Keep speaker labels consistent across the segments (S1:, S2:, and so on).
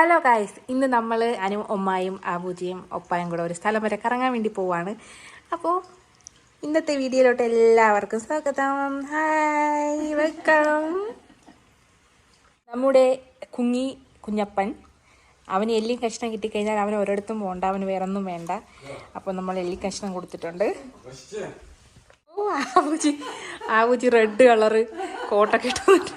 S1: Hello guys, ഇന്ന് നമ്മൾ അനു ഉമ്മായും ആബൂജിയും ഒപ്പായും കൂടെ ഒരു സ്ഥലം വരെ കറങ്ങാൻ വേണ്ടി പോവാണ്. അപ്പോൾ ഇന്നത്തെ വീഡിയോയിലോട്ട് എല്ലാവർക്കും സ്വാഗതം. Hi, welcome. നമ്മുടെ കുഞ്ഞപ്പൻ അവന് എല്ലി കഷ്ണം കിട്ടിക്കഴിഞ്ഞാൽ അവൻ ഒരിടത്തും പോകണ്ട, അവന് വേറൊന്നും വേണ്ട. അപ്പോൾ നമ്മൾ എല്ലി കഷ്ണം കൊടുത്തിട്ടുണ്ട്. ഓ, ആബൂജി റെഡ് കളറ് കോട്ടൊക്കെ ഇട്ടിട്ടുണ്ട്.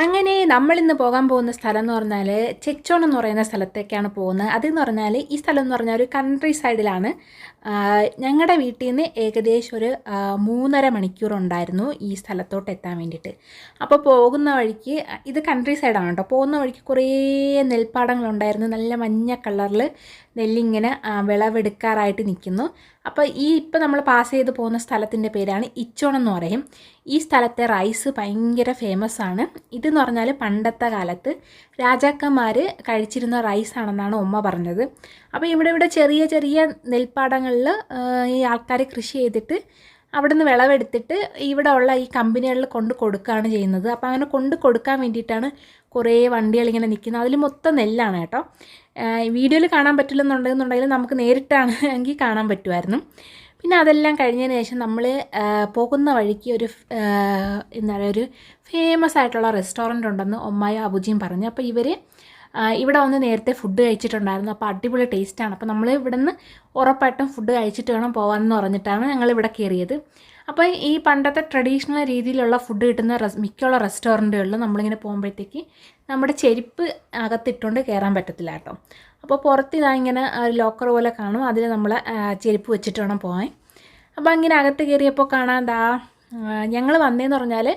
S1: അങ്ങനെ നമ്മളിന്ന് പോകാൻ പോകുന്ന സ്ഥലം എന്ന് പറഞ്ഞാൽ ചെക്ചോൺ എന്ന് പറയുന്ന സ്ഥലത്തേക്കാണ് പോകുന്നത്. അതെന്ന് പറഞ്ഞാൽ ഈ സ്ഥലം എന്ന് പറഞ്ഞാൽ ഒരു കൺട്രി സൈഡിലാണ്. ഞങ്ങളുടെ വീട്ടിൽ നിന്ന് ഏകദേശം ഒരു 3.5 മണിക്കൂറുണ്ടായിരുന്നു ഈ സ്ഥലത്തോട്ട് എത്താൻ വേണ്ടിയിട്ട്. അപ്പോൾ പോകുന്ന വഴിക്ക് ഇത് കൺട്രി സൈഡാണ് കേട്ടോ. പോകുന്ന വഴിക്ക് കുറേ നെൽപ്പാടങ്ങളുണ്ടായിരുന്നു. നല്ല മഞ്ഞ കളറിൽ നെല്ലിങ്ങനെ വിളവെടുക്കാറായിട്ട് നിൽക്കുന്നു. അപ്പോൾ ഇപ്പം നമ്മൾ പാസ് ചെയ്ത് പോകുന്ന സ്ഥലത്തിൻ്റെ പേരാണ് ഇച്ചോൺ എന്ന് പറയും. ഈ സ്ഥലത്തെ റൈസ് ഭയങ്കര ഫേമസ് ആണ്. ഇതെന്ന് പറഞ്ഞാൽ പണ്ടത്തെ കാലത്ത് രാജാക്കന്മാർ കഴിച്ചിരുന്ന റൈസാണെന്നാണ് ഉമ്മ പറഞ്ഞത്. അപ്പോൾ ഇവിടെ ചെറിയ ചെറിയ നെൽപ്പാടങ്ങളിൽ ഈ ആൾക്കാർ കൃഷി ചെയ്തിട്ട് അവിടെ നിന്ന് വിളവെടുത്തിട്ട് ഇവിടെ ഉള്ള ഈ കമ്പനികളിൽ കൊണ്ട് കൊടുക്കുകയാണ് ചെയ്യുന്നത്. അപ്പോൾ അങ്ങനെ കൊണ്ട് കൊടുക്കാൻ വേണ്ടിയിട്ടാണ് കുറേ വണ്ടികൾ ഇങ്ങനെ നിൽക്കുന്നത്. അതിൽ മൊത്തം നെല്ലാണ് കേട്ടോ. വീഡിയോയിൽ കാണാൻ പറ്റില്ലെന്നുണ്ടെങ്കിൽ നമുക്ക് നേരിട്ടാണ് എങ്കിൽ കാണാൻ പറ്റുമായിരുന്നു. പിന്നെ അതെല്ലാം കഴിഞ്ഞതിന് ശേഷം നമ്മൾ പോകുന്ന വഴിക്ക് എന്താ പറയുക, ഒരു ഫേമസ് ആയിട്ടുള്ള റെസ്റ്റോറൻറ്റ് ഉണ്ടെന്ന് ഉമ്മായും അബുജിയും പറഞ്ഞു. അപ്പോൾ ഇവർ ഇവിടെ വന്ന് നേരത്തെ ഫുഡ് കഴിച്ചിട്ടുണ്ടായിരുന്നു. അപ്പോൾ അടിപൊളി ടേസ്റ്റാണ്. അപ്പോൾ നമ്മൾ ഇവിടെ നിന്ന് ഉറപ്പായിട്ടും ഫുഡ് കഴിച്ചിട്ട് വേണം പോകാമെന്ന് പറഞ്ഞിട്ടാണ് ഞങ്ങളിവിടെ കയറിയത്. അപ്പോൾ ഈ പണ്ടത്തെ ട്രഡീഷണൽ രീതിയിലുള്ള ഫുഡ് കിട്ടുന്ന മിക്കുള്ള റെസ്റ്റോറൻറ്റുകളിൽ നമ്മളിങ്ങനെ പോകുമ്പോഴത്തേക്ക് നമ്മുടെ ചെരുപ്പ് അകത്തിട്ടുകൊണ്ട് കയറാൻ പറ്റത്തില്ല കേട്ടോ. അപ്പോൾ പുറത്ത് ഇങ്ങനെ ഒരു ലോക്കർ പോലെ കാണും, അതിൽ നമ്മൾ ചെരുപ്പ് വെച്ചിട്ട് വേണം പോകാൻ. അപ്പോൾ അങ്ങനെ അകത്ത് കയറിയപ്പോൾ കാണാൻ ഞങ്ങൾ വന്നതെന്ന് പറഞ്ഞാൽ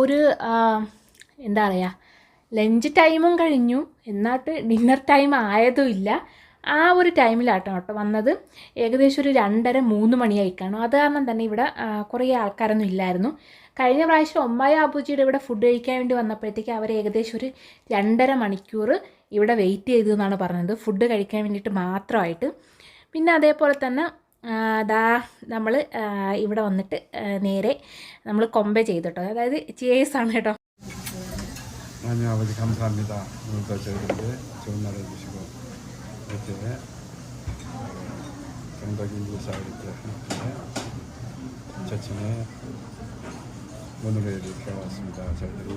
S1: ഒരു എന്താ പറയുക, ലഞ്ച് ടൈമും കഴിഞ്ഞു, എന്നിട്ട് ഡിന്നർ ടൈം ആയതും ഇല്ല. ആ ഒരു ടൈമിലാട്ടോ വന്നത്. ഏകദേശം ഒരു 2:30-3 മണിയായി കാണും. അത് കാരണം തന്നെ ഇവിടെ കുറേ ആൾക്കാരൊന്നും ഇല്ലായിരുന്നു. കഴിഞ്ഞ പ്രാവശ്യം ഉമ്മായ അബൂജിയുടെ ഇവിടെ ഫുഡ് കഴിക്കാൻ വേണ്ടി വന്നപ്പോഴത്തേക്ക് അവർ ഏകദേശം ഒരു 2.5 മണിക്കൂർ ഇവിടെ വെയിറ്റ് ചെയ്തു എന്നാണ് പറഞ്ഞത്, ഫുഡ് കഴിക്കാൻ വേണ്ടിയിട്ട് മാത്രമായിട്ട്. പിന്നെ അതേപോലെ തന്നെ നമ്മൾ ഇവിടെ വന്നിട്ട് നേരെ നമ്മൾ കൊമ്പ ചെയ്തു കേട്ടോ. അതായത് ചേസാണ് കേട്ടോ.
S2: 아니 아버지 감사합니다. 오늘도 저희들한테 좋은 날 해주시고 이렇게 경덕인 유사 이렇게 저층에 오늘에 이렇게 왔습니다. 저희들이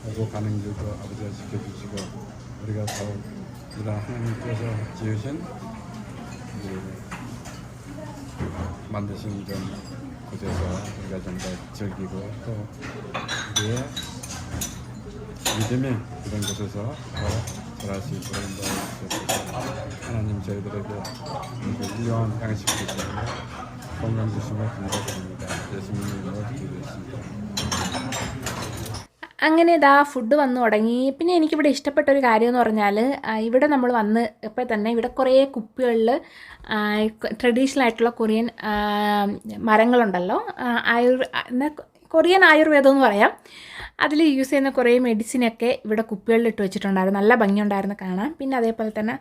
S2: 오고 가는 길도 아버지가 지켜주시고 우리가 더욱 이런 하나님께서 지으신 만드신 이런 곳에서 우리가 좀 더 즐기고 또 우리의 믿음이 이런 곳에서 더 잘할 수 있도록 도와주셔서 하나님 저희들에게 훌륭한 양식 주시고 건강 주시며 감사드립니다. 예수님의 이름으로 기도했습니다.
S1: അങ്ങനെ ഫുഡ് വന്നു തുടങ്ങി. പിന്നെ എനിക്കിവിടെ ഇഷ്ടപ്പെട്ട ഒരു കാര്യം എന്ന് പറഞ്ഞാൽ ഇവിടെ നമ്മൾ വന്ന് ഇപ്പോൾ തന്നെ ഇവിടെ കുറേ കുപ്പികളിൽ ട്രഡീഷണൽ ആയിട്ടുള്ള കൊറിയൻ മരങ്ങളുണ്ടല്ലോ, കൊറിയൻ ആയുർവേദം എന്ന് പറയാം. അതിൽ യൂസ് ചെയ്യുന്ന കുറേ മെഡിസിനൊക്കെ ഇവിടെ കുപ്പികളിൽ ഇട്ട് വെച്ചിട്ടുണ്ടായിരുന്നു. നല്ല ഭംഗിയുണ്ടായിരുന്നു കാണാൻ. പിന്നെ അതേപോലെ തന്നെ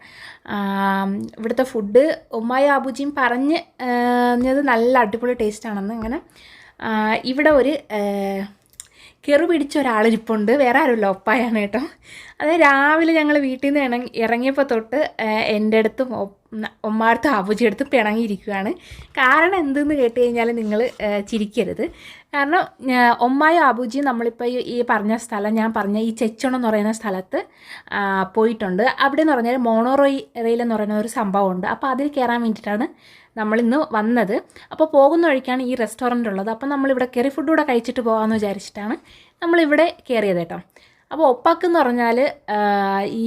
S1: ഇവിടുത്തെ ഫുഡ് ഉമ്മായും അബൂജിയും പറഞ്ഞത് നല്ല അടിപൊളി ടേസ്റ്റാണെന്ന്. അങ്ങനെ ഇവിടെ ഒരു കെറു പിടിച്ച ഒരാളിരിപ്പുണ്ട്, വേറെ ആരുമില്ല, ഒപ്പായാണ് കേട്ടോ. അത് രാവിലെ ഞങ്ങൾ വീട്ടിൽ നിന്ന് ഇറങ്ങിയപ്പോൾ തൊട്ട് എൻ്റെ അടുത്തും ഉമ്മാടുത്തും അബൂജിയുടെ അടുത്തും പിണങ്ങിയിരിക്കുകയാണ്. കാരണം എന്തെന്ന് കേട്ട് കഴിഞ്ഞാൽ നിങ്ങൾ ചിരിക്കരുത്. കാരണം ഉമ്മായും അബൂജിയും നമ്മളിപ്പോൾ ഈ പറഞ്ഞ സ്ഥലം, ഞാൻ പറഞ്ഞ ഈ ചെച്ചോൺ എന്ന് പറയുന്ന സ്ഥലത്ത് പോയിട്ടുണ്ട്. അവിടെ എന്ന് പറഞ്ഞാൽ മോണോറെയിൽ എന്ന് പറയുന്ന ഒരു സംഭവമുണ്ട്. അപ്പോൾ അതിൽ കയറാൻ വേണ്ടിയിട്ടാണ് നമ്മളിന്ന് വന്നത്. അപ്പോൾ പോകുന്ന വഴിക്കാണ് ഈ റെസ്റ്റോറൻ്റ് ഉള്ളത്. അപ്പോൾ നമ്മളിവിടെ കയറി ഫുഡ് കൂടെ കഴിച്ചിട്ട് പോകാമെന്ന് വിചാരിച്ചിട്ടാണ് നമ്മളിവിടെ കയറിയത് കേട്ടോ. അപ്പോൾ ഒപ്പാക്കെന്ന് പറഞ്ഞാൽ ഈ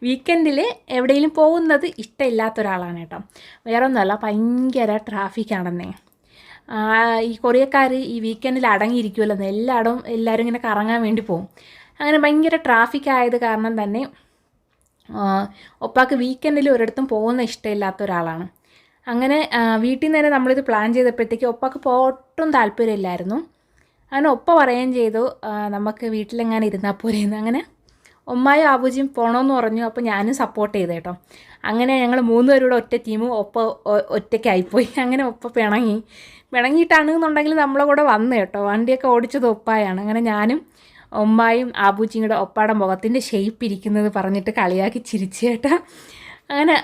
S1: വീക്കെൻഡിൽ എവിടെയെങ്കിലും പോകുന്നത് ഇഷ്ടമില്ലാത്ത ഒരാളാണ് കേട്ടോ. വേറെ ഒന്നുമല്ല, ഭയങ്കര ട്രാഫിക്കാണെന്നേ. ഈ കൊറിയക്കാർ ഈ വീക്കെൻഡിൽ അടങ്ങിയിരിക്കുമല്ലോ, എല്ലാവരും ഇങ്ങനെ കറങ്ങാൻ വേണ്ടി പോകും. അങ്ങനെ ഭയങ്കര ട്രാഫിക് ആയത് കാരണം തന്നെ ഒപ്പാക്ക് വീക്കെൻഡിൽ ഒരിടത്തും പോകുന്ന ഇഷ്ടമില്ലാത്ത ഒരാളാണ്. അങ്ങനെ വീട്ടിൽ നിന്ന് തന്നെ നമ്മളിത് പ്ലാൻ ചെയ്തപ്പോഴത്തേക്ക് ഒപ്പാക്ക് ഒട്ടും താല്പര്യമില്ലായിരുന്നു. അങ്ങനെ ഒപ്പ പറയുകയും ചെയ്തു നമുക്ക് വീട്ടിലെങ്ങനെ ഇരുന്നാൽ പോരെയെന്ന്. അങ്ങനെ ഉമ്മായും ആബൂജിയും പോകണമെന്ന് പറഞ്ഞു. അപ്പോൾ ഞാനും സപ്പോർട്ട് ചെയ്തു കേട്ടോ. അങ്ങനെ ഞങ്ങൾ 3 പേരുടെ ഒറ്റ ടീമും ഒറ്റയ്ക്കായിപ്പോയി. അങ്ങനെ ഒപ്പ പിണങ്ങിയിട്ടാണെന്നുണ്ടെങ്കിൽ നമ്മളെ കൂടെ വന്നു കേട്ടോ. വണ്ടിയൊക്കെ ഓടിച്ചത് ഒപ്പായാണ്. അങ്ങനെ ഞാനും ഉമ്മായും ആബൂജിയും കൂടെ ഒപ്പാടെ മുഖത്തിൻ്റെ ഷേപ്പ് ഇരിക്കുന്നത് പറഞ്ഞിട്ട് കളിയാക്കി ചിരിച്ചു കേട്ടോ. അങ്ങനെ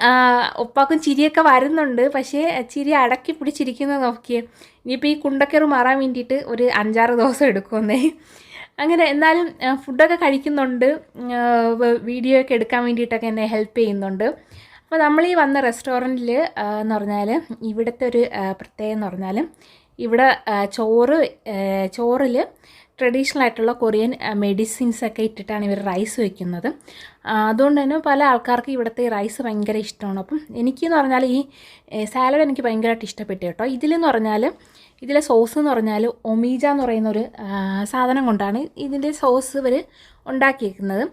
S1: ഒപ്പാക്കും ചിരിയൊക്കെ വരുന്നുണ്ട്, പക്ഷേ ചിരി അടക്കി പിടിച്ചിരിക്കുന്നത് നോക്കിയേ. ഇനിയിപ്പോൾ ഈ കുണ്ടക്കറ് മാറാൻ വേണ്ടിയിട്ട് ഒരു 5-6 ദിവസം എടുക്കുമെന്നേ. അങ്ങനെ എന്നാലും ഫുഡൊക്കെ കഴിക്കുന്നുണ്ട്, വീഡിയോ ഒക്കെ എടുക്കാൻ വേണ്ടിയിട്ടൊക്കെ എന്നെ ഹെൽപ്പ് ചെയ്യുന്നുണ്ട്. അപ്പോൾ നമ്മൾ ഈ വന്ന റെസ്റ്റോറൻറ്റിൽ എന്ന് പറഞ്ഞാൽ ഇവിടുത്തെ ഒരു പ്രത്യേകത എന്ന് പറഞ്ഞാൽ ഇവിടെ ചോറിൽ ട്രഡീഷണൽ ആയിട്ടുള്ള കൊറിയൻ മെഡിസിൻസൊക്കെ ഇട്ടിട്ടാണ് ഇവർ റൈസ് വയ്ക്കുന്നത്. അതുകൊണ്ട് തന്നെ പല ആൾക്കാർക്ക് ഇവിടുത്തെ റൈസ് ഭയങ്കര ഇഷ്ടമാണ്. അപ്പം എനിക്കെന്ന് പറഞ്ഞാൽ ഈ സാലഡ് എനിക്ക് ഭയങ്കരമായിട്ട് ഇഷ്ടപ്പെട്ടു കേട്ടോ. ഇതിലെന്ന് പറഞ്ഞാൽ ഇതിലെ സോസ് എന്ന് പറഞ്ഞാൽ ഒമീജ എന്ന് പറയുന്നൊരു സാധനം കൊണ്ടാണ് ഇതിൻ്റെ സോസ് ഇവർ ഉണ്ടാക്കിയിരിക്കുന്നത്.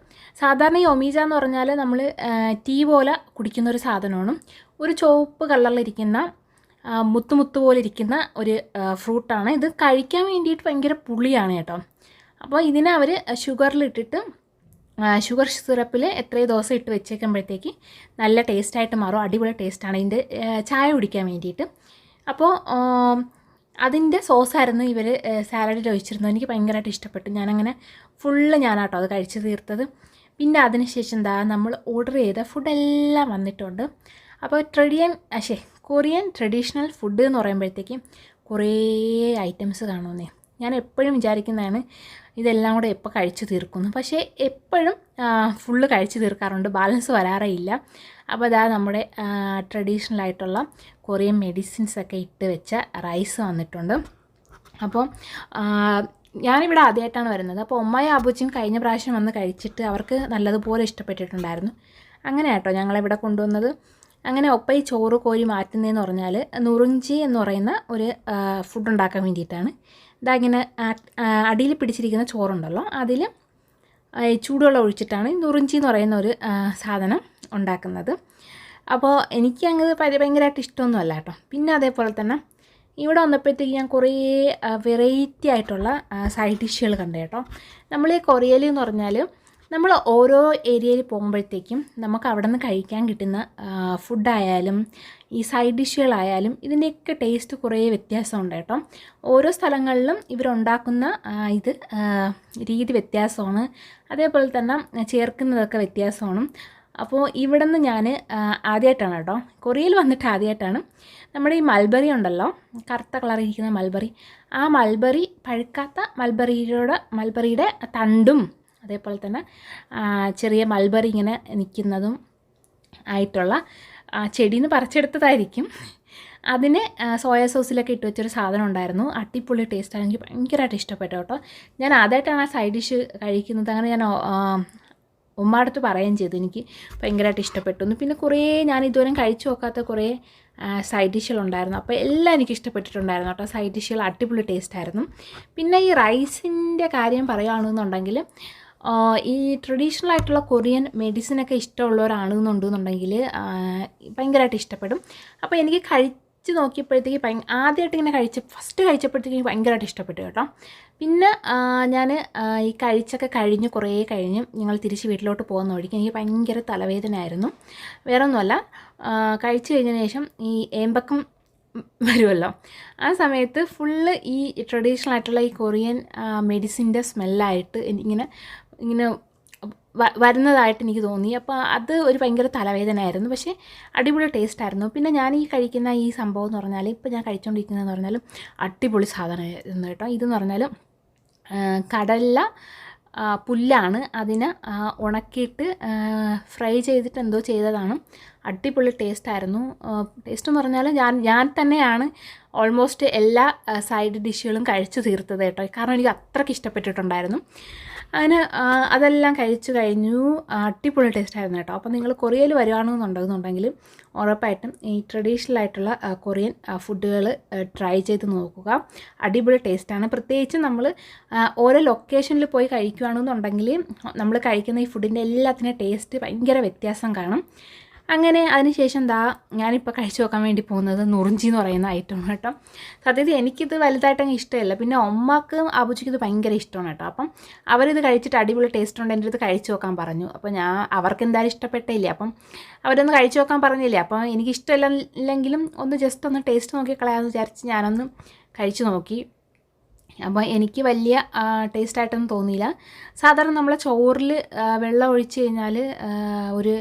S1: സാധാരണ ഈ ഒമീജ എന്ന് പറഞ്ഞാൽ നമ്മൾ ടീ പോലെ കുടിക്കുന്നൊരു സാധനമാണ്. ഒരു ചുവപ്പ് കളറിലിരിക്കുന്ന മുത്ത് പോലെ ഇരിക്കുന്ന ഒരു ഫ്രൂട്ടാണ്. ഇത് കഴിക്കാൻ വേണ്ടിയിട്ട് ഭയങ്കര പുളിയാണ് കേട്ടോ. അപ്പോൾ ഇതിനെ അവർ ഷുഗറിലിട്ടിട്ട് ഷുഗർ സിറപ്പിൽ എത്രയോ ദിവസം ഇട്ട് വെച്ചേക്കുമ്പോഴത്തേക്ക് നല്ല ടേസ്റ്റായിട്ട് മാറും. അടിപൊളി ടേസ്റ്റാണ് ഇതിൻ്റെ ചായ കുടിക്കാൻ വേണ്ടിയിട്ട്. അപ്പോൾ അതിൻ്റെ സോസായിരുന്നു ഇവർ സാലഡിൽ ഒഴിച്ചിരുന്നത്. എനിക്ക് ഭയങ്കരമായിട്ട് ഇഷ്ടപ്പെട്ടു. ഞാനങ്ങനെ ഞാനാട്ടോ അത് കഴിച്ച് തീർത്തത്. പിന്നെ അതിനുശേഷം എന്താ നമ്മൾ ഓർഡർ ചെയ്ത ഫുഡെല്ലാം വന്നിട്ടുണ്ട്. അപ്പോൾ കൊറിയൻ ട്രഡീഷണൽ ഫുഡ് എന്ന് പറയുമ്പോഴത്തേക്കും കുറേ ഐറ്റംസ് കാണുമെന്നേ. ഞാൻ എപ്പോഴും വിചാരിക്കുന്നതാണ് ഇതെല്ലാം കൂടെ എപ്പോൾ കഴിച്ച് തീർക്കുന്നു, പക്ഷേ എപ്പോഴും ഫുള്ള് കഴിച്ച് തീർക്കാറുണ്ട്, ബാലൻസ് വരാറേ ഇല്ല. അപ്പോൾ അതാ നമ്മുടെ ട്രഡീഷണൽ ആയിട്ടുള്ള കൊറിയൻ മെഡിസിൻസൊക്കെ ഇട്ട് വെച്ച റൈസ് വന്നിട്ടുണ്ട്. അപ്പോൾ ഞാനിവിടെ ആദ്യമായിട്ടാണ് വരുന്നത്. അപ്പോൾ ഉമ്മയും ആബൂച്ചിയും കഴിഞ്ഞ പ്രാവശ്യം വന്ന് കഴിച്ചിട്ട് അവർക്ക് നല്ലതുപോലെ ഇഷ്ടപ്പെട്ടിട്ടുണ്ടായിരുന്നു. അങ്ങനെ കേട്ടോ ഞങ്ങളിവിടെ കൊണ്ടുവന്നത്. അങ്ങനെ ഒപ്പം ഈ ചോറ് കോരി മാറ്റുന്നതെന്ന് പറഞ്ഞാൽ നുറുഞ്ചി എന്ന് പറയുന്ന ഒരു ഫുഡ് ഉണ്ടാക്കാൻ വേണ്ടിയിട്ടാണ്. ഇതാ ഇങ്ങനെ അടിയിൽ പിടിച്ചിരിക്കുന്ന ചോറുണ്ടല്ലോ, അതിൽ ചൂടുവെള്ളം ഒഴിച്ചിട്ടാണ് നുറുഞ്ചി എന്ന് പറയുന്ന ഒരു സാധനം ഉണ്ടാക്കുന്നത്. അപ്പോൾ എനിക്ക് അങ്ങനെ ഭയങ്കരമായിട്ട് ഇഷ്ടമൊന്നുമല്ല കേട്ടോ. പിന്നെ അതേപോലെ തന്നെ ഇവിടെ വന്നപ്പോഴത്തേക്ക് ഞാൻ കുറേ വെറൈറ്റി ആയിട്ടുള്ള സൈഡ് ഡിഷുകൾ കണ്ടു കേട്ടോ. നമ്മൾ ഈ കൊറിയയിൽ എന്ന് പറഞ്ഞാൽ നമ്മൾ ഓരോ ഏരിയയിൽ പോകുമ്പോഴത്തേക്കും നമുക്ക് അവിടെ നിന്ന് കഴിക്കാൻ കിട്ടുന്ന ഫുഡായാലും ഈ സൈഡ് ഡിഷുകളായാലും ഇതിൻ്റെയൊക്കെ ടേസ്റ്റ് കുറേ വ്യത്യാസമുണ്ട് കേട്ടോ. ഓരോ സ്ഥലങ്ങളിലും ഇവരുണ്ടാക്കുന്ന രീതി വ്യത്യാസമാണ്, അതേപോലെ തന്നെ ചേർക്കുന്നതൊക്കെ വ്യത്യാസമാണ്. അപ്പോൾ ഇവിടെ നിന്ന് ഞാൻ ആദ്യമായിട്ടാണ് കേട്ടോ, കൊറിയയിൽ വന്നിട്ട് ആദ്യമായിട്ടാണ് നമ്മുടെ ഈ മൾബറി ഉണ്ടല്ലോ, കറുത്ത കളറിരിക്കുന്ന മൾബറി, ആ മൾബറി പഴുക്കാത്ത മൾബറിയുടെ തണ്ടും അതേപോലെ തന്നെ ചെറിയ മൾബറി ഇങ്ങനെ നിൽക്കുന്നതും ആയിട്ടുള്ള ചെടിയിൽ നിന്ന് പറിച്ചെടുത്തതായിരിക്കും. അതിന് സോയ സോസിലൊക്കെ ഇട്ട് വെച്ചൊരു സാധനം ഉണ്ടായിരുന്നു. അടിപൊളി ടേസ്റ്റാണ്, എനിക്ക് ഭയങ്കരമായിട്ട് ഇഷ്ടപ്പെട്ടു കേട്ടോ. ഞാൻ ആദ്യമായിട്ടാണ് ആ സൈഡ് ഡിഷ് കഴിക്കുന്നത്. അങ്ങനെ ഞാൻ ഉമ്മയുടെ പറയുകയും ചെയ്തു എനിക്ക് ഭയങ്കരമായിട്ട് ഇഷ്ടപ്പെട്ടു എന്ന്. പിന്നെ കുറേ ഞാൻ ഇതുവരെ കഴിച്ചു നോക്കാത്ത കുറേ സൈഡ് ഡിഷുകളുണ്ടായിരുന്നു. അപ്പോൾ എല്ലാം എനിക്ക് ഇഷ്ടപ്പെട്ടിട്ടുണ്ടായിരുന്നു കേട്ടോ. സൈഡ് ഡിഷുകൾ അടിപൊളി ടേസ്റ്റായിരുന്നു. പിന്നെ ഈ റൈസിൻ്റെ കാര്യം പറയുകയാണെന്നുണ്ടെങ്കിൽ ഈ ട്രഡീഷണൽ ആയിട്ടുള്ള കൊറിയൻ മെഡിസിനൊക്കെ ഇഷ്ടമുള്ളവരാണെന്നുണ്ടെങ്കിൽ ഭയങ്കരമായിട്ട് ഇഷ്ടപ്പെടും. അപ്പോൾ എനിക്ക് കഴിച്ച് നോക്കിയപ്പോഴത്തേക്ക് ആദ്യമായിട്ട് ഇങ്ങനെ ഫസ്റ്റ് കഴിച്ചപ്പോഴത്തേക്ക് ഭയങ്കരമായിട്ട് ഇഷ്ടപ്പെട്ടു കേട്ടോ. പിന്നെ ഞാൻ ഈ കഴിച്ചൊക്കെ കുറേ കഴിഞ്ഞ് ഞങ്ങൾ തിരിച്ച് വീട്ടിലോട്ട് പോകുന്ന വഴിക്ക് എനിക്ക് ഭയങ്കര തലവേദനയായിരുന്നു. വേറെ ഒന്നുമല്ല, കഴിച്ച് കഴിഞ്ഞതിന് ശേഷം ഈ ഏമ്പക്കം വരുമല്ലോ, ആ സമയത്ത് ഫുള്ള് ഈ ട്രഡീഷണൽ ആയിട്ടുള്ള ഈ കൊറിയൻ മെഡിസിൻ്റെ സ്മെല്ലായിട്ട് ഇങ്ങനെ വരുന്നതായിട്ട് എനിക്ക് തോന്നി. അപ്പോൾ അത് ഒരു ഭയങ്കര തലവേദനയായിരുന്നു, പക്ഷേ അടിപൊളി ടേസ്റ്റായിരുന്നു. പിന്നെ ഞാൻ ഈ കഴിക്കുന്ന ഈ സംഭവം എന്ന് പറഞ്ഞാൽ ഇപ്പോൾ ഞാൻ കഴിച്ചുകൊണ്ടിരിക്കുന്നതെന്ന് പറഞ്ഞാൽ അടിപൊളി സാധനമായിരുന്നു കേട്ടോ. ഇതെന്ന് പറഞ്ഞാൽ കടല പുല്ലാണ്, അതിനെ ഉണക്കിയിട്ട് ഫ്രൈ ചെയ്തിട്ട് എന്തോ ചെയ്തതാണ്. അടിപൊളി ടേസ്റ്റായിരുന്നു. ടേസ്റ്റ് എന്ന് പറഞ്ഞാൽ ഞാൻ തന്നെയാണ് ഓൾമോസ്റ്റ് എല്ലാ സൈഡ് ഡിഷുകളും കഴിച്ചു തീർത്തത് കേട്ടോ, കാരണം എനിക്ക് അത്രയ്ക്ക് ഇഷ്ടപ്പെട്ടിട്ടുണ്ടായിരുന്നു. അങ്ങനെ അതെല്ലാം കഴിച്ചു കഴിഞ്ഞു. അടിപൊളി ടേസ്റ്റായിരുന്നു കേട്ടോ. അപ്പോൾ നിങ്ങൾ കൊറിയയിൽ വരുവാണെന്നുണ്ടെങ്കിൽ ഉറപ്പായിട്ടും ഈ ട്രഡീഷണൽ ആയിട്ടുള്ള കൊറിയൻ ഫുഡുകൾ ട്രൈ ചെയ്ത് നോക്കുക. അടിപൊളി ടേസ്റ്റാണ്. പ്രത്യേകിച്ച് നമ്മൾ ഓരോ ലൊക്കേഷനിൽ പോയി കഴിക്കുകയാണെന്നുണ്ടെങ്കിൽ നമ്മൾ കഴിക്കുന്ന ഈ ഫുഡിൻ്റെ എല്ലാത്തിൻ്റെ ടേസ്റ്റ് ഭയങ്കര വ്യത്യാസം കാണും. അങ്ങനെ അതിനുശേഷം ഞാനിപ്പോൾ കഴിച്ചു നോക്കാൻ വേണ്ടി പോകുന്നത് നുറുഞ്ചി എന്ന് പറയുന്ന ഐറ്റം കേട്ടോ. സത്യത്തിൽ എനിക്കിത് വലുതായിട്ടങ്ങ് ഇഷ്ടമല്ല, പിന്നെ ഉമ്മക്കും അബുച്ചിക്ക് ഇത് ഭയങ്കര ഇഷ്ടമാണ് കേട്ടോ. അപ്പം അവരിത് കഴിച്ചിട്ട് അടിപൊളി ടേസ്റ്റ് ഉണ്ട്, എൻ്റെ അടുത്ത് കഴിച്ചു നോക്കാൻ പറഞ്ഞു. അപ്പോൾ അവർക്ക് എന്തായാലും ഇഷ്ടപ്പെട്ടില്ല, അപ്പം അവരൊന്ന് കഴിച്ചു നോക്കാൻ പറഞ്ഞില്ലേ. അപ്പം എനിക്ക് ഇഷ്ടമില്ലെങ്കിലും ഒന്ന് ജസ്റ്റ് ഒന്ന് ടേസ്റ്റ് നോക്കി കളയാമെന്ന് വിചാരിച്ച് ഞാനൊന്ന് കഴിച്ചു നോക്കി. അപ്പോൾ എനിക്ക് വലിയ ടേസ്റ്റായിട്ടൊന്നും തോന്നിയില്ല. സാധാരണ നമ്മൾ ചോറിൽ വെള്ളം ഒഴിച്ച് കഴിഞ്ഞാൽ ഒരു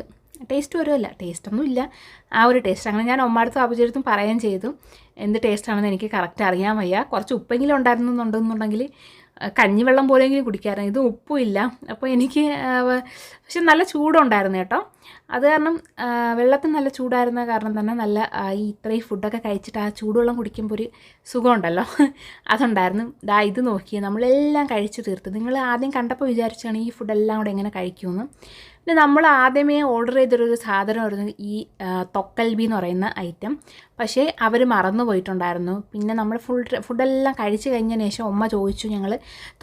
S1: ടേസ്റ്റ് വരുമല്ല, ടേസ്റ്റൊന്നും ഇല്ല, ആ ഒരു ടേസ്റ്റ്. അങ്ങനെ ഞാൻ ഉമ്മാടുത്തും അബുജിയടുത്തും പറയുകയും ചെയ്തു എന്ത് ടേസ്റ്റാണെന്ന് എനിക്ക് കറക്റ്റ് അറിയാൻ വയ്യ. കുറച്ച് ഉപ്പെങ്കിലും ഉണ്ടായിരുന്നുണ്ടെന്നുണ്ടെങ്കിൽ കഞ്ഞിവെള്ളം പോലെയെങ്കിലും കുടിക്കാമായിരുന്നു. ഇത് ഉപ്പും ഇല്ല. അപ്പോൾ എനിക്ക് പക്ഷെ നല്ല ചൂടുണ്ടായിരുന്നു കേട്ടോ. അത് കാരണം വെള്ളത്തിന് നല്ല ചൂടായിരുന്ന കാരണം തന്നെ നല്ല ഈ ഇത്രയും ഫുഡൊക്കെ കഴിച്ചിട്ട് ആ ചൂടുവെള്ളം കുടിക്കുമ്പോൾ ഒരു സുഖമുണ്ടല്ലോ, അതുണ്ടായിരുന്നു. ഇത് നോക്കിയേ, നമ്മളെല്ലാം കഴിച്ച് തീർത്ത്. നിങ്ങൾ ആദ്യം കണ്ടപ്പോൾ വിചാരിച്ചാണ് ഈ ഫുഡെല്ലാം കൂടെ എങ്ങനെ കഴിക്കുമെന്ന്. പിന്നെ നമ്മൾ ആദ്യമേ ഓർഡർ ചെയ്തൊരു സാധനമായിരുന്നു ഈ തൊക്കൽബി എന്ന് പറയുന്ന ഐറ്റം. പക്ഷേ അവർ മറന്നു പോയിട്ടുണ്ടായിരുന്നു. പിന്നെ നമ്മൾ ഫുഡെല്ലാം കഴിച്ച് കഴിഞ്ഞതിന് ശേഷം ഉമ്മ ചോദിച്ചു ഞങ്ങൾ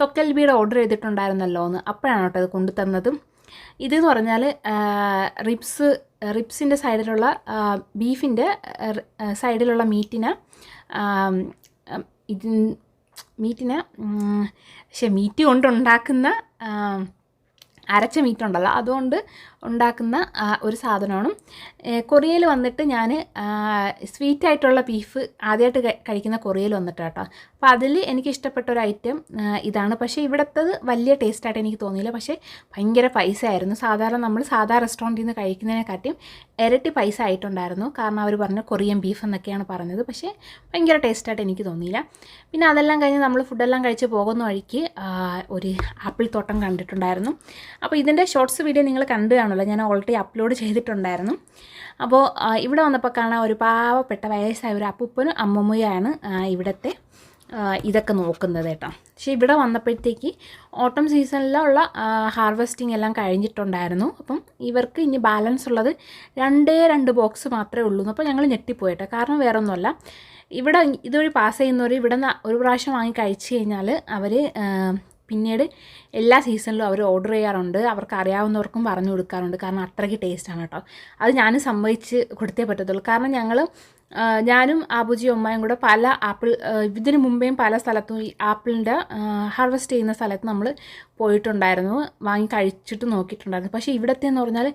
S1: തൊക്കൽബിയുടെ ഓർഡർ ചെയ്തിട്ടുണ്ടായിരുന്നല്ലോ എന്ന്. അപ്പോഴാണ് കേട്ടോ അത് കൊണ്ടുതന്നത്. ഇതെന്ന് പറഞ്ഞാൽ റിബ്സിൻ്റെ സൈഡിലുള്ള ബീഫിൻ്റെ സൈഡിലുള്ള മീറ്റിനെ മീറ്റ് കൊണ്ടുണ്ടാക്കുന്ന അരച്ച മീറ്റുണ്ടല്ലോ, അതുകൊണ്ട് ഉണ്ടാക്കുന്ന ഒരു സാധനമാണ്. കൊറിയയിൽ വന്നിട്ട് ഞാൻ സ്വീറ്റായിട്ടുള്ള ബീഫ് ആദ്യമായിട്ട് കഴിക്കുന്ന കൊറിയയിൽ വന്നിട്ട് കേട്ടോ. അപ്പോൾ അതിൽ എനിക്ക് ഇഷ്ടപ്പെട്ട ഒരു ഐറ്റം ഇതാണ്. പക്ഷേ ഇവിടുത്തത് വലിയ ടേസ്റ്റായിട്ട് എനിക്ക് തോന്നിയില്ല. പക്ഷേ ഭയങ്കര പൈസ ആയിരുന്നു. നമ്മൾ സാധാ റെസ്റ്റോറൻറ്റിൽ നിന്ന് കഴിക്കുന്നതിനെക്കാട്ടിയും ഇരട്ടി പൈസ ആയിട്ടുണ്ടായിരുന്നു. കാരണം അവർ പറഞ്ഞു കൊറിയൻ ബീഫ് എന്നൊക്കെയാണ് പറഞ്ഞത്. പക്ഷേ ഭയങ്കര ടേസ്റ്റായിട്ട് എനിക്ക് തോന്നിയില്ല. പിന്നെ അതെല്ലാം കഴിഞ്ഞ് നമ്മൾ ഫുഡെല്ലാം കഴിച്ച് പോകുന്ന വഴിക്ക് ഒരു ആപ്പിൾ തോട്ടം കണ്ടിട്ടുണ്ടായിരുന്നു. അപ്പോൾ ഇതിൻ്റെ ഷോർട്സ് വീഡിയോ നിങ്ങൾ കണ്ടു കാണുമല്ലോ, ഞാൻ ഓൾറെഡി അപ്ലോഡ് ചെയ്തിട്ടുണ്ടായിരുന്നു. അപ്പോൾ ഇവിടെ വന്നപ്പോൾ കാണാൻ ഒരു പാവപ്പെട്ട വയസ്സായ ഒരു അപ്പൂപ്പനും അമ്മമ്മയാണ് ഇവിടുത്തെ ഇതൊക്കെ നോക്കുന്നത് കേട്ടോ. പക്ഷേ ഇവിടെ വന്നപ്പോഴത്തേക്ക് ഓട്ടം സീസണിലുള്ള ഹാർവെസ്റ്റിംഗ് എല്ലാം കഴിഞ്ഞിട്ടുണ്ടായിരുന്നു. അപ്പം ഇവർക്ക് ഇനി ബാലൻസ് ഉള്ളത് 2 ബോക്സ് മാത്രമേ ഉള്ളൂ. അപ്പോൾ ഞങ്ങൾ ഞെട്ടിപ്പോയിട്ടോ. കാരണം വേറെ ഒന്നുമല്ല, ഇവിടെ ഇതുവഴി പാസ് ചെയ്യുന്നവർ ഇവിടെ നിന്ന് ഒരു പ്രാവശ്യം വാങ്ങി കഴിച്ച് കഴിഞ്ഞാൽ അവർ പിന്നീട് എല്ലാ സീസണിലും അവർ ഓർഡർ ചെയ്യാറുണ്ട്. അവർക്ക് അറിയാവുന്നവർക്കും പറഞ്ഞു കൊടുക്കാറുണ്ട്. കാരണം അത്രയ്ക്ക് ടേസ്റ്റാണ് കേട്ടോ. അത് ഞാനും സമ്മതിച്ച് കൊടുത്തേ പറ്റത്തുള്ളൂ. കാരണം ഞാനും ആബുജിയും ഉമ്മയും കൂടെ പല ഇതിന് മുമ്പേയും പല സ്ഥലത്തും ഈ ആപ്പിളിൻ്റെ ഹാർവെസ്റ്റ് ചെയ്യുന്ന സ്ഥലത്ത് നമ്മൾ പോയിട്ടുണ്ടായിരുന്നു, വാങ്ങി കഴിച്ചിട്ട് നോക്കിയിട്ടുണ്ടായിരുന്നു. പക്ഷേ ഇവിടുത്തെ എന്ന് പറഞ്ഞാൽ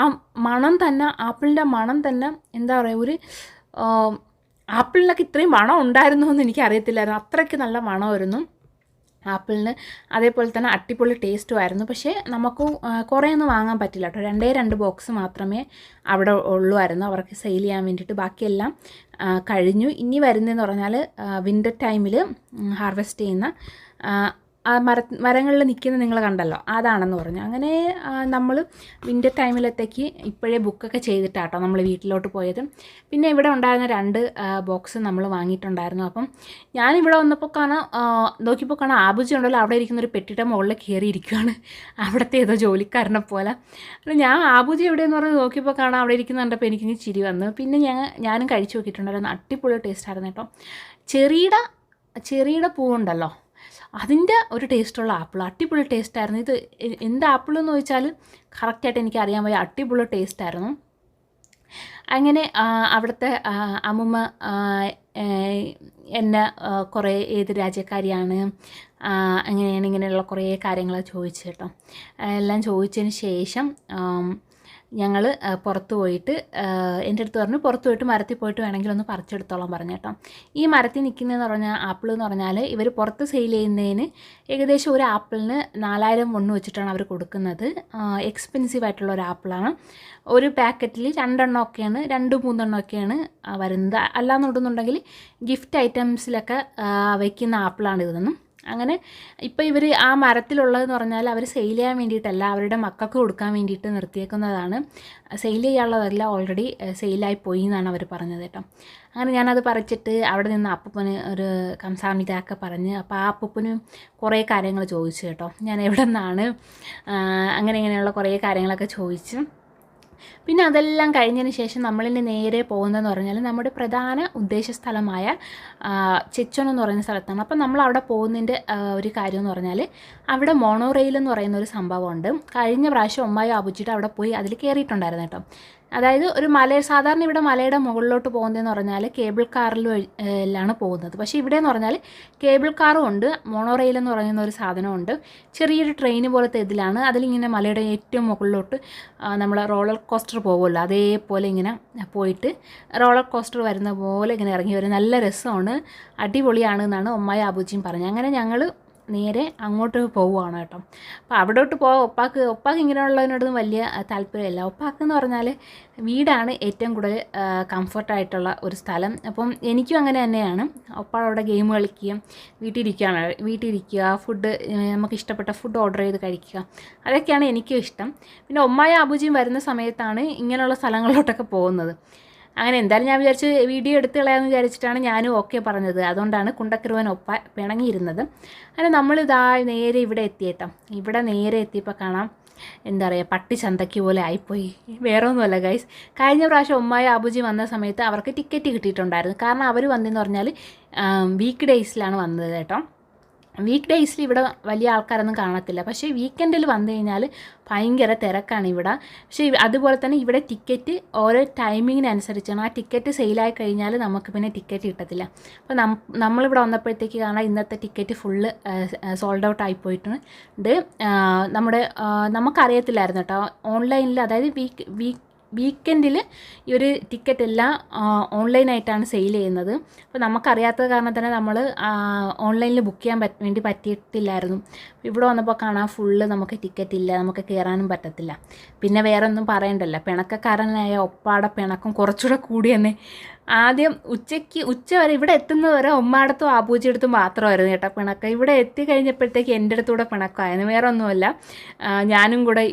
S1: ആ മണം തന്നെ, ആപ്പിളിൻ്റെ മണം തന്നെ എന്താ പറയുക, ഒരു ആപ്പിളിനൊക്കെ ഇത്രയും മണം ഉണ്ടായിരുന്നു എന്ന് എനിക്ക് അറിയത്തില്ലായിരുന്നു. അത്രയ്ക്ക് നല്ല മണമായിരുന്നു ആപ്പിളിന്. അതേപോലെ തന്നെ അടിപൊളി ടേസ്റ്റുമായിരുന്നു. പക്ഷേ നമുക്ക് കുറേയൊന്നും വാങ്ങാൻ പറ്റില്ല കേട്ടോ. 2 ബോക്സ് മാത്രമേ അവിടെ ഉള്ളുമായിരുന്നു അവർക്ക് സെയിൽ ചെയ്യാൻ വേണ്ടിയിട്ട്. ബാക്കിയെല്ലാം കഴിഞ്ഞു. ഇനി വരുന്നതെന്ന് പറഞ്ഞാൽ വിൻ്റർ ടൈമിൽ ഹാർവെസ്റ്റ് ചെയ്യുന്ന മരങ്ങളിൽ നിൽക്കുന്ന നിങ്ങൾ കണ്ടല്ലോ, അതാണെന്ന് പറഞ്ഞു. അങ്ങനെ നമ്മൾ വിൻ്റർ ടൈമിലത്തേക്ക് ഇപ്പോഴേ ബുക്കൊക്കെ ചെയ്തിട്ടാട്ടോ നമ്മൾ വീട്ടിലോട്ട് പോയത്. പിന്നെ ഇവിടെ ഉണ്ടായിരുന്ന 2 ബോക്സ് നമ്മൾ വാങ്ങിയിട്ടുണ്ടായിരുന്നു. അപ്പം ഞാനിവിടെ വന്നപ്പോൾ നോക്കിയപ്പോൾ ആബുജി ഉണ്ടല്ലോ അവിടെ ഇരിക്കുന്ന ഒരു പെട്ടിയുടെ മുകളിൽ കയറിയിരിക്കുകയാണ്, അവിടുത്തെ ഏതോ ജോലിക്കാരനെ പോലെ. ഞാൻ ആബുജി എവിടെയെന്ന് പറഞ്ഞ് നോക്കിയപ്പോൾ അവിടെ ഇരിക്കുന്ന കണ്ടപ്പോൾ എനിക്കിനി ചിരി വന്നു. പിന്നെ ഞാനും കഴിച്ചു നോക്കിയിട്ടുണ്ടായിരുന്നു. അടിപൊളി ടേസ്റ്റായിരുന്നു കേട്ടോ. ചെറിയുടെ പൂവുണ്ടല്ലോ, അതിൻ്റെ ഒരു ടേസ്റ്റുള്ള ആപ്പിൾ, അടിപൊളി ടേസ്റ്റായിരുന്നു. ഇത് എന്ത് ആപ്പിളെന്ന് ചോദിച്ചാൽ കറക്റ്റായിട്ട് എനിക്ക് അറിയാൻ വയ്യ, അടിപൊളി ടേസ്റ്റായിരുന്നു. അങ്ങനെ അവിടുത്തെ അമ്മുമ്മ എന്നെ കുറേ ഏത് രാജ്യക്കാരിയാണ്, അങ്ങനെയാണ് ഇങ്ങനെയുള്ള കുറേ കാര്യങ്ങൾ ചോദിച്ചു കേട്ടോ. എല്ലാം ചോദിച്ചതിന് ശേഷം ഞങ്ങൾ പുറത്ത് പോയിട്ട് എൻ്റെ അടുത്ത് പറഞ്ഞു പുറത്ത് പോയിട്ട് മരത്തിൽ പോയിട്ട് വേണമെങ്കിൽ ഒന്ന് പറിച്ചെടുത്തോളാം പറഞ്ഞു കേട്ടോ. ഈ മരത്തിൽ നിൽക്കുന്നതെന്ന് പറഞ്ഞാൽ ആപ്പിൾ എന്ന് പറഞ്ഞാൽ ഇവർ പുറത്ത് സെയിൽ ചെയ്യുന്നതിന് ഏകദേശം ഒരു ആപ്പിളിന് 4000 വൺ വെച്ചിട്ടാണ് അവർ കൊടുക്കുന്നത്. എക്സ്പെൻസീവ് ആയിട്ടുള്ള ഒരു ആപ്പിളാണ്. ഒരു പാക്കറ്റിൽ 2 എണ്ണമൊക്കെയാണ്, 2-3 എണ്ണമൊക്കെയാണ് വരുന്നത്. അല്ലാന്നുണ്ടെന്നുണ്ടെങ്കിൽ ഗിഫ്റ്റ് ഐറ്റംസിലൊക്കെ വയ്ക്കുന്ന ആപ്പിളാണ് ഇതൊന്നും. അങ്ങനെ ഇപ്പോൾ ഇവർ ആ മരത്തിലുള്ളതെന്ന് പറഞ്ഞാൽ അവർ സെയിൽ ചെയ്യാൻ വേണ്ടിയിട്ടല്ല, അവരുടെ മക്കൾക്ക് കൊടുക്കാൻ വേണ്ടിയിട്ട് നിർത്തിയേക്കുന്നതാണ്. സെയിൽ ചെയ്യാനുള്ളതല്ല, ഓൾറെഡി സെയിലായി പോയി എന്നാണ് അവർ പറഞ്ഞത് കേട്ടോ. അങ്ങനെ ഞാനത് പറിച്ചിട്ട് അവിടെ നിന്ന് അപ്പൂപ്പന് ഒരു കംസാമിതൊക്കെ പറഞ്ഞ്, അപ്പോൾ ആ അപ്പൂപ്പന് കുറേ കാര്യങ്ങൾ ചോദിച്ചു കേട്ടോ. ഞാൻ എവിടെ നിന്നാണ് ഇങ്ങനെയുള്ള കുറേ കാര്യങ്ങളൊക്കെ ചോദിച്ചു. പിന്നെ അതെല്ലാം കഴിഞ്ഞതിന് ശേഷം നമ്മളിന് നേരെ പോകുന്നതെന്ന് പറഞ്ഞാൽ നമ്മുടെ പ്രധാന ഉദ്ദേശ സ്ഥലമായ ചെച്ചോൺ എന്ന് പറയുന്ന സ്ഥലത്താണ്. അപ്പം നമ്മൾ അവിടെ പോകുന്നതിൻ്റെ ഒരു കാര്യം എന്ന് പറഞ്ഞാൽ അവിടെ മോണോ റെയിൽ എന്ന് പറയുന്ന ഒരു സംഭവമുണ്ട്. കഴിഞ്ഞ പ്രാവശ്യം ഉമ്മായും ആബുജിയുടെ അവിടെ പോയി അതിൽ കയറിയിട്ടുണ്ടായിരുന്നു കേട്ടോ. അതായത് ഒരു സാധാരണ ഇവിടെ മലയുടെ മുകളിലോട്ട് പോകുന്നതെന്ന് പറഞ്ഞാൽ കേബിൾ കാറിലാണ് പോകുന്നത്. പക്ഷേ ഇവിടെയെന്ന് പറഞ്ഞാൽ കേബിൾ കാറും ഉണ്ട്, മോണോ റെയിൽ എന്ന് പറയുന്ന ഒരു സാധനമുണ്ട്. ചെറിയൊരു ട്രെയിൻ പോലത്തെ ഇതിലാണ്. അതിലിങ്ങനെ മലയുടെ ഏറ്റവും മുകളിലോട്ട് നമ്മൾ റോളർ കോസ്റ്റർ പോകുമല്ലോ, അതേപോലെ ഇങ്ങനെ പോയിട്ട് റോളർ കോസ്റ്റർ വരുന്ന പോലെ ഇങ്ങനെ ഇറങ്ങി വരും. നല്ല രസമാണ്, അടിപൊളിയാണ് എന്നാണ് ഉമ്മായി അബൂജിയും പറഞ്ഞത്. അങ്ങനെ ഞങ്ങൾ നേരെ അങ്ങോട്ട് പോവുകയാണ് കേട്ടോ. അപ്പോൾ അവിടോട്ട് ഒപ്പാക്ക് ഇങ്ങനെയുള്ളതിനോടൊന്നും വലിയ താല്പര്യമില്ല. ഒപ്പാക്കെന്ന് പറഞ്ഞാൽ വീടാണ് ഏറ്റവും കൂടുതൽ കംഫർട്ടായിട്ടുള്ള ഒരു സ്ഥലം. അപ്പം എനിക്കും അങ്ങനെ തന്നെയാണ്. ഒപ്പാട് അവിടെ ഗെയിം കളിക്കുകയും വീട്ടിലിരിക്കുക, ഫുഡ് നമുക്ക് ഇഷ്ടപ്പെട്ട ഫുഡ് ഓർഡർ ചെയ്ത് കഴിക്കുക, അതൊക്കെയാണ് എനിക്കും ഇഷ്ടം. പിന്നെ ഉമ്മായി അബൂജിയും വരുന്ന സമയത്താണ് ഇങ്ങനെയുള്ള സ്ഥലങ്ങളിലോട്ടൊക്കെ പോകുന്നത്. അങ്ങനെ എന്തായാലും ഞാൻ വിചാരിച്ച് വീഡിയോ എടുത്ത് കളയാമെന്ന് വിചാരിച്ചിട്ടാണ് ഞാനും ഓക്കെ പറഞ്ഞത്. അതുകൊണ്ടാണ് കുണ്ടക്കരുവൻ പിണങ്ങിയിരുന്നത്. അങ്ങനെ നമ്മളിതാ നേരെ ഇവിടെ എത്തിയേട്ടോ. ഇവിടെ നേരെ എത്തിയപ്പോൾ കാണാം, എന്താ പറയുക, പട്ടി ചന്തയ്ക്ക് പോലെ ആയിപ്പോയി. വേറെ ഒന്നുമല്ല ഗൈസ്, കഴിഞ്ഞ പ്രാവശ്യം ഉമ്മായി അബൂജി വന്ന സമയത്ത് അവർക്ക് ടിക്കറ്റ് കിട്ടിയിട്ടുണ്ടായിരുന്നു. കാരണം അവർ വന്നതെന്ന് പറഞ്ഞാൽ വീക്ക് ഡേയ്സിലാണ് വന്നത് കേട്ടോ. വീക്ക് ഡേയ്സിൽ ഇവിടെ വലിയ ആൾക്കാരൊന്നും കാണത്തില്ല. പക്ഷേ വീക്കെൻഡിൽ വന്നു കഴിഞ്ഞാൽ ഭയങ്കര തിരക്കാണ് ഇവിടെ. പക്ഷേ അതുപോലെ തന്നെ ഇവിടെ ടിക്കറ്റ് ഓരോ ടൈമിങ്ങിനനുസരിച്ചാണ്. ആ ടിക്കറ്റ് സെയിലായി കഴിഞ്ഞാൽ നമുക്ക് പിന്നെ ടിക്കറ്റ് കിട്ടത്തില്ല. അപ്പോൾ നമ്മളിവിടെ വന്നപ്പോഴത്തേക്ക് കാണാം ഇന്നത്തെ ടിക്കറ്റ് ഫുള്ള് സോൾഡ് ഔട്ട് ആയിപ്പോയിട്ടുണ്ട്. നമുക്കറിയത്തില്ലായിരുന്നു കേട്ടോ ഓൺലൈനിൽ, അതായത് വീക്കെൻഡിൽ ഈ ഒരു ടിക്കറ്റ് എല്ലാം ഓൺലൈനായിട്ടാണ് സെയിൽ ചെയ്യുന്നത്. അപ്പോൾ നമുക്കറിയാത്തത് കാരണം തന്നെ നമ്മൾ ഓൺലൈനിൽ ബുക്ക് ചെയ്യാൻ വേണ്ടി പറ്റിയിട്ടില്ലായിരുന്നു. ഇവിടെ വന്നപ്പോൾ കാണാൻ ഫുള്ള് നമുക്ക് ടിക്കറ്റ് ഇല്ല, നമുക്ക് കയറാനും പറ്റത്തില്ല. പിന്നെ വേറെ ഒന്നും പറയണ്ടല്ലോ, പിണക്കക്കാരനായ ഒപ്പാടെ പിണക്കം കുറച്ചുകൂടെ കൂടി തന്നെ. ആദ്യം ഉച്ച വരെ ഇവിടെ എത്തുന്നവരെ ഉമ്മാടത്തും അബൂജിയടുത്തും മാത്രമായിരുന്നു കേട്ടോ പിണക്കം. ഇവിടെ എത്തിക്കഴിഞ്ഞപ്പോഴത്തേക്ക് എൻ്റെ അടുത്തൂടെ പിണക്കമായിരുന്നു. വേറെ ഒന്നുമല്ല, ഞാനും കൂടെ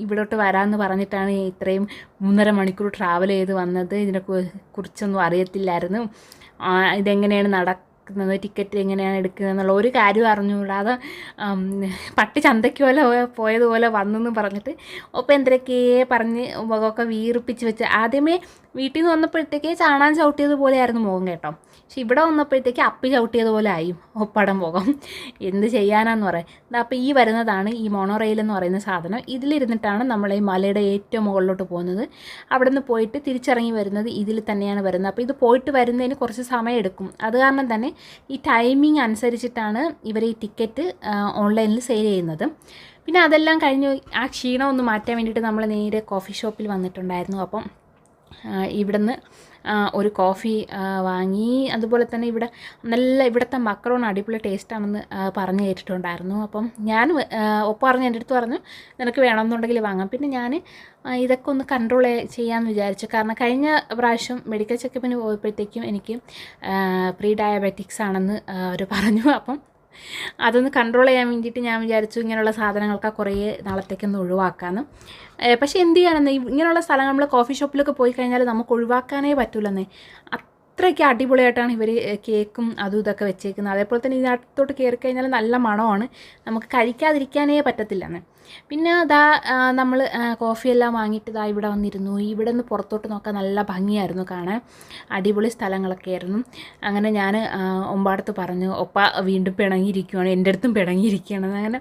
S1: ഇവിടോട്ട് വരാമെന്ന് പറഞ്ഞിട്ടാണ് ഇത്രയും 3.5 മണിക്കൂർ ട്രാവൽ ചെയ്ത് വന്നത്. ഇതിനെക്കുറിച്ചൊന്നും അറിയത്തില്ലായിരുന്നു, ഇതെങ്ങനെയാണ് ടിക്കറ്റ് എങ്ങനെയാണ് എടുക്കുന്നത് എന്നുള്ള ഒരു കാര്യം അറിഞ്ഞുകൂടാതെ പട്ടി ചന്തയ്ക്ക് പോലെ പോയതുപോലെ വന്നെന്ന് പറഞ്ഞിട്ട് ഒപ്പം എന്തൊക്കെയേ പറഞ്ഞ് മുഖമൊക്കെ വീർപ്പിച്ച് വെച്ച്. ആദ്യമേ വീട്ടിൽ നിന്ന് വന്നപ്പോഴത്തേക്കേ ചാണാൻ ചവിട്ടിയതുപോലെയായിരുന്നു മുഖം കേട്ടോ. പക്ഷെ ഇവിടെ വന്നപ്പോഴത്തേക്ക് അപ്പി ചവിട്ടിയതുപോലെ ആയി ഒപ്പടം മുഖം. എന്ത് ചെയ്യാനാന്ന് പറയാം. അപ്പോൾ ഈ വരുന്നതാണ് ഈ മോണോ റെയിൽ എന്ന് പറയുന്ന സാധനം. ഇതിലിരുന്നിട്ടാണ് നമ്മൾ ഈ മലയുടെ ഏറ്റവും മുകളിലോട്ട് പോകുന്നത്. അവിടെ നിന്ന് പോയിട്ട് തിരിച്ചിറങ്ങി വരുന്നത് ഇതിൽ തന്നെയാണ് വരുന്നത്. അപ്പോൾ ഇത് പോയിട്ട് വരുന്നതിന് കുറച്ച് സമയം എടുക്കും. അത് കാരണം തന്നെ ഈ ടൈമിംഗ് അനുസരിച്ചിട്ടാണ് ഇവർ ഈ ടിക്കറ്റ് ഓൺലൈനിൽ സെയിൽ ചെയ്യുന്നത്. പിന്നെ അതെല്ലാം കഴിഞ്ഞ് ആ ക്ഷീണം ഒന്ന് മാറ്റാൻ വേണ്ടിയിട്ട് നമ്മൾ നേരെ കോഫി ഷോപ്പിൽ വന്നിട്ടുണ്ടായിരുന്നു. അപ്പം ഇവിടുന്ന് ഒരു കോഫി വാങ്ങി. അതുപോലെ തന്നെ ഇവിടുത്തെ മക്രോൺ അടിപൊളി ടേസ്റ്റാണെന്ന് പറഞ്ഞു കേട്ടിട്ടുണ്ടായിരുന്നു. അപ്പം ഞാൻ പറഞ്ഞ് എൻ്റെ അടുത്ത് പറഞ്ഞു നിനക്ക് വേണമെന്നുണ്ടെങ്കിൽ വാങ്ങാം. പിന്നെ ഞാൻ ഇതൊക്കെ ഒന്ന് കൺട്രോൾ ചെയ്യാമെന്ന് വിചാരിച്ചു. കാരണം കഴിഞ്ഞ പ്രാവശ്യം മെഡിക്കൽ ചെക്കപ്പിന് പോയപ്പോഴത്തേക്കും എനിക്ക് പ്രീ ഡയബറ്റിക്സ് ആണെന്ന് അവർ പറഞ്ഞു. അപ്പം അതൊന്ന് കൺട്രോൾ ചെയ്യാൻ വേണ്ടിയിട്ട് ഞാൻ വിചാരിച്ചു ഇങ്ങനെയുള്ള സാധനങ്ങളൊക്കെ കുറേ നാളത്തേക്കൊന്ന് ഒഴിവാക്കാമെന്ന്. പക്ഷേ എന്ത് ചെയ്യാനെന്ന്, ഇങ്ങനെയുള്ള സ്ഥലങ്ങൾ നമ്മൾ കോഫി ഷോപ്പിലൊക്കെ പോയി കഴിഞ്ഞാൽ നമുക്ക് ഒഴിവാക്കാനേ പറ്റില്ലെന്നേ. അത്രയ്ക്ക് അടിപൊളിയായിട്ടാണ് ഇവർ കേക്കും അതും ഇതൊക്കെ വെച്ചേക്കുന്നത്. അതേപോലെ തന്നെ ഇതിനകത്തോട്ട് കയറി കഴിഞ്ഞാൽ നല്ല മണമാണ്, നമുക്ക് കഴിക്കാതിരിക്കാനേ പറ്റത്തില്ലെന്ന്. പിന്നെ നമ്മൾ കോഫിയെല്ലാം വാങ്ങിയിട്ട് ഇവിടെ വന്നിരുന്നു. ഇവിടെ നിന്ന് പുറത്തോട്ട് നോക്കാൻ നല്ല ഭംഗിയായിരുന്നു കാണാൻ, അടിപൊളി സ്ഥലങ്ങളൊക്കെ ആയിരുന്നു. അങ്ങനെ ഞാൻ ഒമ്പാടത്ത് പറഞ്ഞു ഒപ്പ വീണ്ടും പിണങ്ങിയിരിക്കുകയാണ്, എൻ്റെ അടുത്തും പിണങ്ങിയിരിക്കുകയാണ്. അങ്ങനെ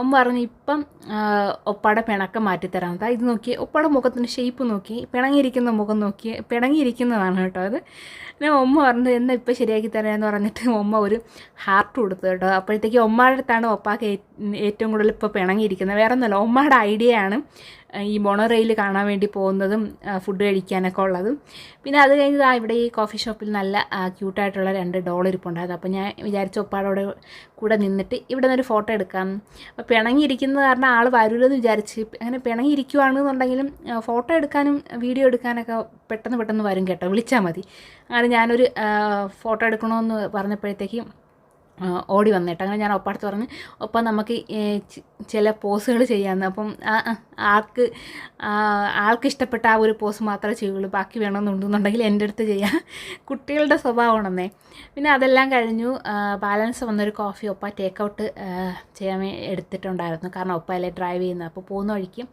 S1: ഒമ്പ പറഞ്ഞു ഇപ്പം ഒപ്പാടെ പിണക്കം മാറ്റിത്തരാം. ഇത് നോക്കി ഒപ്പാടെ മുഖത്തിൻ്റെ ഷേപ്പ് നോക്കി, പിണങ്ങിയിരിക്കുന്ന മുഖം നോക്കി, പിണങ്ങിയിരിക്കുന്നതാണ് കേട്ടോ അത്. പിന്നെ ഉമ്മ പറഞ്ഞു എന്നാൽ ഇപ്പം ശരിയാക്കി തരാമെന്ന് പറഞ്ഞിട്ട് ഉമ്മ ഒരു ഹാർട്ട് കൊടുത്തു കേട്ടോ. അപ്പോഴത്തേക്ക് ഉമ്മയുടെ അടുത്താണ് ഒപ്പാക്ക് ഏറ്റവും കൂടുതൽ ഇപ്പോൾ പിണങ്ങിയിരിക്കുന്നത്. വേറെ ഒന്നുമല്ല, ഉമ്മയുടെ ഐഡിയ ആണ് ഈ മോണോ റെയിൽ കാണാൻ വേണ്ടി പോകുന്നതും ഫുഡ് കഴിക്കാനൊക്കെ ഉള്ളതും. പിന്നെ അത് കഴിഞ്ഞ് ഇവിടെ ഈ കോഫി ഷോപ്പിൽ നല്ല ക്യൂട്ടായിട്ടുള്ള 2 ഡോൾ ഇരിപ്പുണ്ടായിരുന്നു. അപ്പോൾ ഞാൻ വിചാരിച്ച ഒപ്പാടോടെ കൂടെ നിന്നിട്ട് ഇവിടെ നിന്നൊരു ഫോട്ടോ എടുക്കാം. അപ്പോൾ പിണങ്ങിയിരിക്കുന്നത് കാരണം ആൾ വരില്ലെന്ന് വിചാരിച്ച്. അങ്ങനെ പിണങ്ങിയിരിക്കുവാണെന്നുണ്ടെങ്കിലും ഫോട്ടോ എടുക്കാനും വീഡിയോ എടുക്കാനൊക്കെ പെട്ടെന്ന് വരും കേട്ടോ, വിളിച്ചാൽ മതി. അങ്ങനെ ഞാനൊരു ഫോട്ടോ എടുക്കണമെന്ന് പറഞ്ഞപ്പോഴത്തേക്കും ഓടി വന്നിട്ട്. അങ്ങനെ ഞാൻ ഒപ്പടുത്ത് പറഞ്ഞ് ഒപ്പം നമുക്ക് ചില പോസുകൾ ചെയ്യാമെന്ന്. അപ്പം ആൾക്ക് ഇഷ്ടപ്പെട്ട ആ ഒരു പോസ് മാത്രമേ ചെയ്യുള്ളൂ, ബാക്കി വേണമെന്നുണ്ടെന്നുണ്ടെങ്കിൽ എൻ്റെ അടുത്ത് ചെയ്യാം. കുട്ടികളുടെ സ്വഭാവമാണെന്നേ. പിന്നെ അതെല്ലാം കഴിഞ്ഞു. ബാലൻസ് വന്നൊരു കോഫി ഒപ്പ ടേക്ക് ഔട്ട് ചെയ്യാൻ എടുത്തിട്ടുണ്ടായിരുന്നു. കാരണം ഒപ്പ അല്ലേ ഡ്രൈവ് ചെയ്യുന്നത്. അപ്പോൾ പോകുന്ന വഴിക്ക്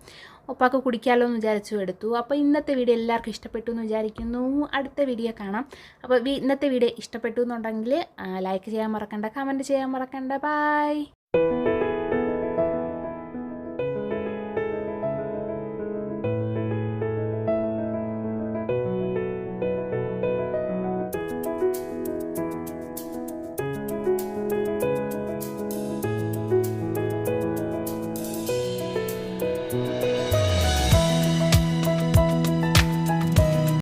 S1: ഒപ്പാക്ക് കുടിക്കാമല്ലോ എന്ന് വിചാരിച്ചു എടുത്തു. അപ്പോൾ ഇന്നത്തെ വീഡിയോ എല്ലാവർക്കും ഇഷ്ടപ്പെട്ടു എന്ന് വിചാരിക്കുന്നു. അടുത്ത വീഡിയോ കാണാം. അപ്പോൾ ഇന്നത്തെ വീഡിയോ ഇഷ്ടപ്പെട്ടു എന്നുണ്ടെങ്കിൽ ലൈക്ക് ചെയ്യാൻ മറക്കണ്ട, കമൻറ്റ് ചെയ്യാൻ മറക്കണ്ട. ബൈ.